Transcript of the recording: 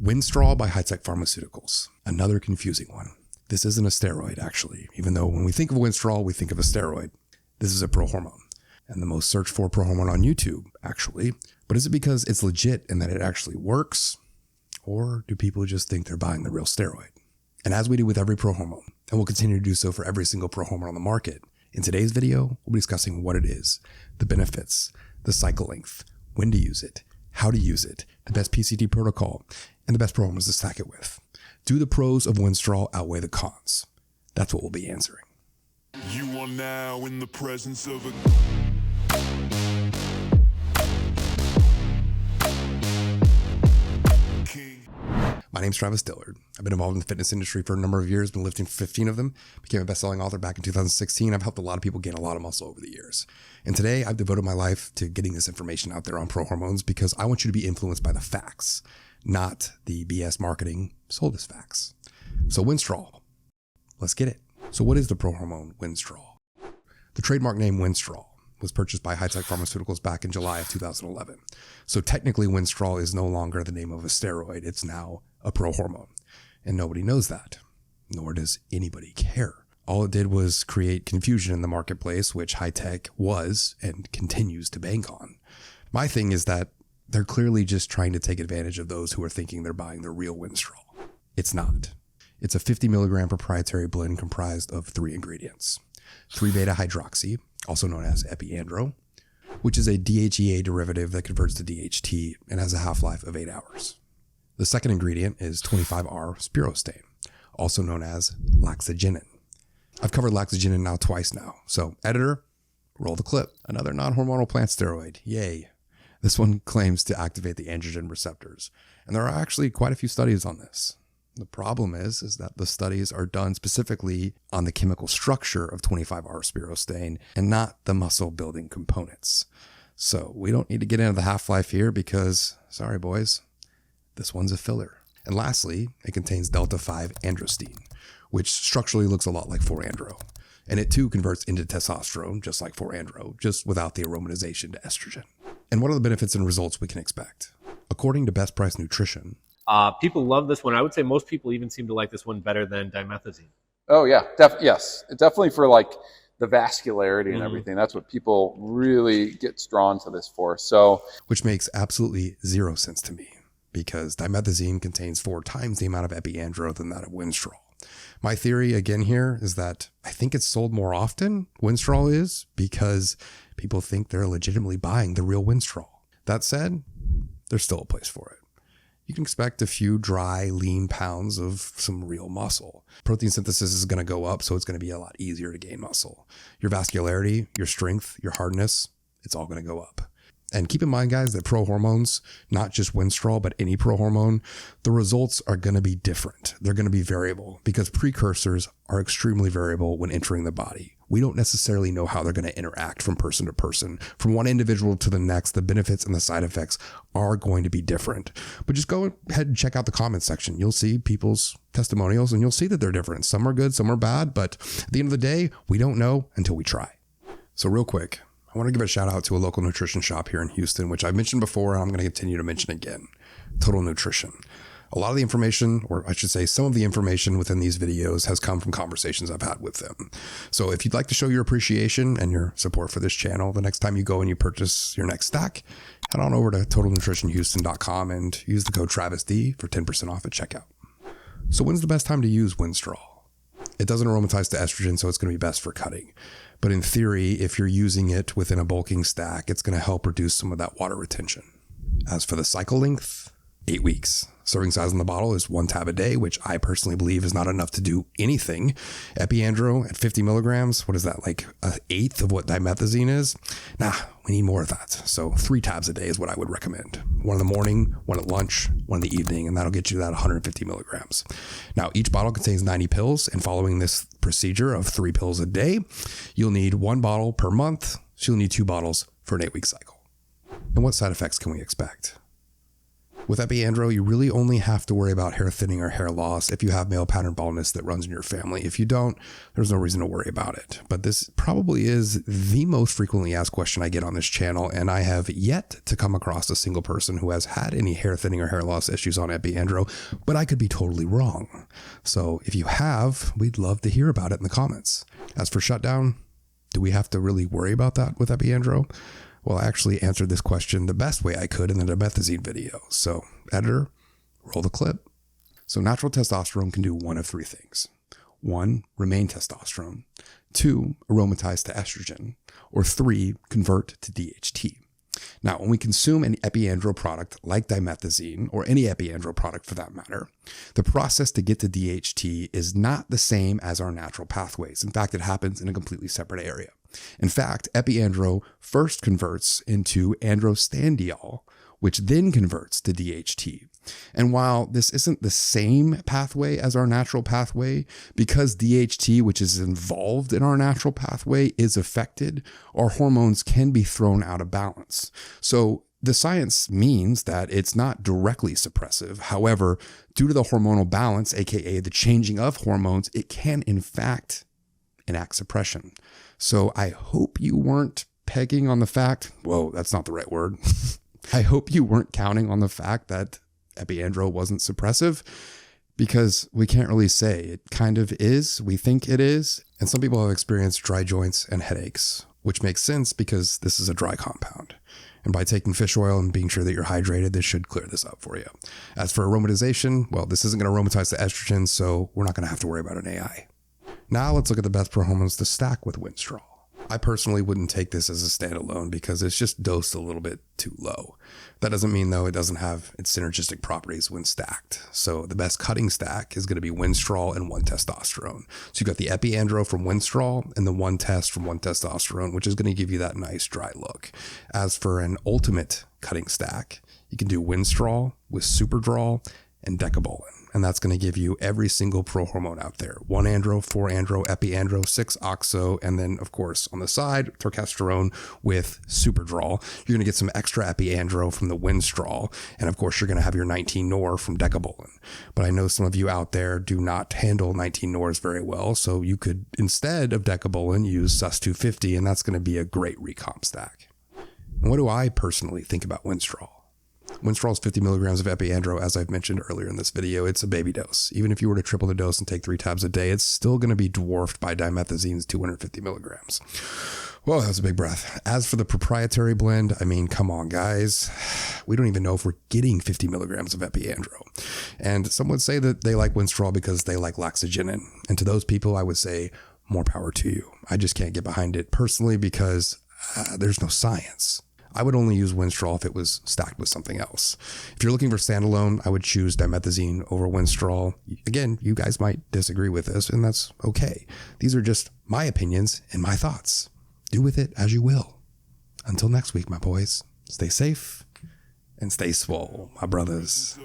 Winstrol by Hi-Tech Pharmaceuticals. Another confusing one. This isn't a steroid, actually, even though when we think of Winstrol, we think of a steroid. This is a prohormone, and the most searched for prohormone on YouTube, actually. But is it because it's legit and that it actually works? Or do people just think they're buying the real steroid? And as we do with every prohormone, and we'll continue to do so for every single prohormone on the market, in today's video, we'll be discussing what it is, the benefits, the cycle length, when to use it, how to use it, the best PCT protocol, and the best prohormones to stack it with. Do the pros of Winstrol outweigh the cons? That's what we'll be answering. You are now in the presence of a... My name's Travis Dillard. I've been involved in the fitness industry for a number of years, been lifting for 15 of them, became a best-selling author back in 2016. I've helped a lot of people gain a lot of muscle over the years. And today I've devoted my life to getting this information out there on prohormones because I want you to be influenced by the facts, not the BS marketing sold as facts. So Winstrol, let's get it. So what is the prohormone Winstrol? The trademark name Winstrol was purchased by Hi-Tech Pharmaceuticals back in July of 2011. So technically Winstrol is no longer the name of a steroid. It's now a prohormone. And nobody knows that, nor does anybody care. All it did was create confusion in the marketplace, which Hi-Tech was and continues to bank on. My thing is that they're clearly just trying to take advantage of those who are thinking they're buying the real Winstrol. It's not. It's a 50 milligram proprietary blend comprised of 3 ingredients. 3-beta-hydroxy, also known as epiandro, which is a DHEA derivative that converts to DHT and has a half-life of 8 hours. The second ingredient is 25R spirostane, also known as laxaginin. I've covered laxaginin now twice now, so editor, roll the clip. Another non-hormonal plant steroid, yay. This one claims to activate the androgen receptors, and there are actually quite a few studies on this. The problem is that the studies are done specifically on the chemical structure of 25R spirostane and not the muscle building components. So we don't need to get into the half-life here because, sorry boys, this one's a filler. And lastly, it contains delta-5 androstenedione, which structurally looks a lot like 4-andro. And it too converts into testosterone, just like 4-andro, just without the aromatization to estrogen. And what are the benefits and results we can expect? According to Best Price Nutrition, people love this one. I would say most people even seem to like this one better than dimethazine. Oh yeah, yes, definitely for like the vascularity and everything. That's what people really get drawn to this for. So, which makes absolutely zero sense to me because dimethazine contains 4 times the amount of epiandro than that of Winstrol. My theory again here is that I think it's sold more often, Winstrol is, because people think they're legitimately buying the real Winstrol. That said, there's still a place for it. You can expect a few dry, lean pounds of some real muscle. Protein synthesis is going to go up, so it's going to be a lot easier to gain muscle. Your vascularity, your strength, your hardness, it's all going to go up. And keep in mind, guys, that prohormones, not just Winstrol, but any prohormone, the results are going to be different. They're going to be variable because precursors are extremely variable when entering the body. We don't necessarily know how they're going to interact from person to person. From one individual to the next, the benefits and the side effects are going to be different. But just go ahead and check out the comments section. You'll see people's testimonials and you'll see that they're different. Some are good, some are bad, but at the end of the day, we don't know until we try. So real quick, I want to give a shout out to a local nutrition shop here in Houston, which I've mentioned before, and I'm going to continue to mention again. Total Nutrition. A lot of the information, or I should say some of the information within these videos has come from conversations I've had with them. So if you'd like to show your appreciation and your support for this channel, the next time you go and you purchase your next stack, head on over to totalnutritionhouston.com and use the code TravisD for 10% off at checkout. So when's the best time to use Winstrol? It doesn't aromatize to estrogen, so it's going to be best for cutting. But in theory, if you're using it within a bulking stack, it's going to help reduce some of that water retention. As for the cycle length, 8 weeks. Serving size in the bottle is 1 tab a day, which I personally believe is not enough to do anything. Epiandro at 50 milligrams, what is that, like 1/8 of what dimethazine is? Nah, we need more of that. So 3 tabs a day is what I would recommend. 1 in the morning, 1 at lunch, 1 in the evening, and that'll get you that 150 milligrams. Now, each bottle contains 90 pills, and following this procedure of 3 pills a day, you'll need 1 bottle per month. So you'll need 2 bottles for an 8-week cycle. And what side effects can we expect? With epiandro, you really only have to worry about hair thinning or hair loss if you have male pattern baldness that runs in your family. If you don't, there's no reason to worry about it. But this probably is the most frequently asked question I get on this channel, and I have yet to come across a single person who has had any hair thinning or hair loss issues on epiandro, but I could be totally wrong. So if you have, we'd love to hear about it in the comments. As for Shutdown, do we have to really worry about that with epiandro? Well, I actually answered this question the best way I could in the dimethazine video. So, editor, roll the clip. So natural testosterone can do one of three things. 1, remain testosterone. 2, aromatize to estrogen. Or 3, convert to DHT. Now, when we consume an epiandro product like dimethazine, or any epiandro product for that matter, the process to get to DHT is not the same as our natural pathways. In fact, it happens in a completely separate area. In fact, epiandro first converts into androstenediol, which then converts to DHT. And while this isn't the same pathway as our natural pathway, because DHT, which is involved in our natural pathway, is affected, our hormones can be thrown out of balance. So the science means that it's not directly suppressive. However, due to the hormonal balance, aka the changing of hormones, it can in fact enact suppression. So I hope you weren't pegging on the fact, whoa, that's not the right word. I hope you weren't counting on the fact that epiandro wasn't suppressive, because we can't really say. It kind of is. We think it is. And some people have experienced dry joints and headaches, which makes sense because this is a dry compound. And by taking fish oil and being sure that you're hydrated, this should clear this up for you. As for aromatization, well, this isn't going to aromatize the estrogen, so we're not going to have to worry about an AI. Now let's look at the best prohormones to stack with Winstrol. I personally wouldn't take this as a standalone because it's just dosed a little bit too low. That doesn't mean, though, it doesn't have its synergistic properties when stacked. So the best cutting stack is going to be Winstrol and 1 testosterone. So you've got the epiandro from Winstrol and the 1 test from 1 testosterone, which is going to give you that nice dry look. As for an ultimate cutting stack, you can do Winstrol with Superdrol and Decabolin. And that's going to give you every single prohormone out there. 1 andro, 4 andro, epiandro, 6 oxo, and then, of course, on the side, terkesterone with Superdrol. You're going to get some extra epiandro from the Winstrol. And, of course, you're going to have your 19 nor from Decabolin. But I know some of you out there do not handle 19 nors very well. So you could, instead of Decabolin, use Sus 250, and that's going to be a great recomp stack. And what do I personally think about Winstrol? Winstrol is 50 milligrams of epiandro, as I've mentioned earlier in this video. It's a baby dose. Even if you were to triple the dose and take 3 tabs a day, it's still going to be dwarfed by dimethazine's 250 milligrams. Whoa, that was a big breath. As for the proprietary blend, I mean, come on, guys. We don't even know if we're getting 50 milligrams of epiandro. And some would say that they like Winstrol because they like laxoginin. And to those people, I would say, more power to you. I just can't get behind it personally because there's no science. I would only use Winstrol if it was stacked with something else. If you're looking for standalone, I would choose dimethazine over Winstrol. Again, you guys might disagree with this, and that's okay. These are just my opinions and my thoughts. Do with it as you will. Until next week, my boys, stay safe and stay swole, my brothers.